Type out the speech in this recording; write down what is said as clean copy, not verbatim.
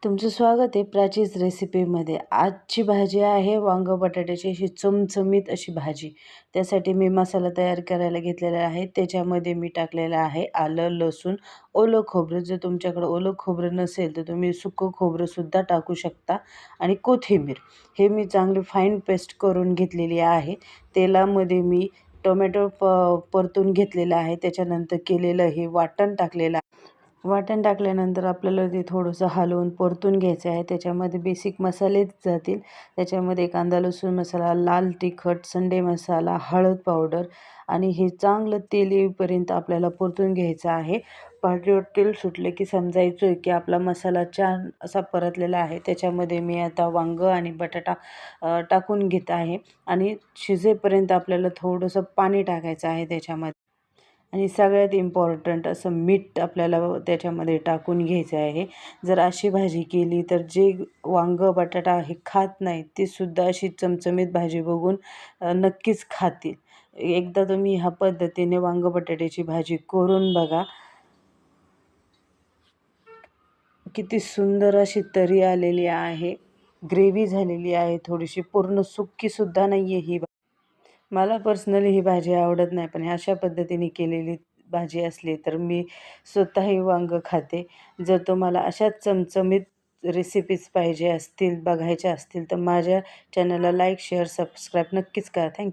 तुमचं स्वागत आहे प्राचीच रेसिपीमध्ये. आजची भाजी आहे वांगं बटाट्याची अशी चमचमीत अशी भाजी. त्यासाठी मी मसाला तयार करायला घेतलेला आहे. त्याच्यामध्ये मी टाकलेलं आहे आलं, लसूण, ओलं खोबरं. जर तुमच्याकडे ओलं खोबरं नसेल तर तुम्ही सुकं खोबरंसुद्धा टाकू शकता आणि कोथिंबीर. हे मी चांगली फाईन पेस्ट करून घेतलेली आहे. तेलामध्ये मी टोमॅटो परतून घेतलेला आहे. त्याच्यानंतर केलेलं हे वाटण टाकलेलं आहे. वाटण टाकल्यानंतर आपल्याला ते थोडंसं हलवून परतून घ्यायचं आहे. त्याच्यामध्ये बेसिक मसाले जातील. त्याच्यामध्ये कांदा लसूण मसाला, लाल तिखट, संडे मसाला, हळद पावडर आणि हे चांगलं तेल येईपर्यंत आपल्याला परतून घ्यायचं आहे. पाठीवर तेल सुटले की समजायचं की आपला मसाला छान असा परतलेला आहे. त्याच्यामध्ये मी आता वांगं आणि बटाटा टाकून घेत आहे आणि शिजेपर्यंत आपल्याला थोडंसं पाणी टाकायचं आहे त्याच्यामध्ये. आणि सगळ्यात इम्पॉर्टंट असं मीठ आपल्याला त्याच्यामध्ये टाकून घ्यायचं आहे. जर अशी भाजी केली तर जे वांगं बटाटा हे खात नाही ते सुद्धा अशी चमचमीत भाजी बघून नक्कीच खातील. एकदा तुम्ही ह्या पद्धतीने वांगं बटाट्याची भाजी करून बघा. किती सुंदर अशी तरी आलेली आहे, ग्रेव्ही झालेली आहे, थोडीशी पूर्ण सुक्कीसुद्धा नाही आहे ही. मला पर्सनली ही भाजी आवडत नाही, पण अशा पद्धतीने केलेली भाजी असली तर मी स्वतःही वांगं खाते. जर तुम्हाला अशाच चमचमीत रेसिपीज पाहिजे असतील, बघायच्या असतील तर माझ्या चॅनलला लाईक, शेअर, सबस्क्राईब नक्कीच करा. थँक्यू.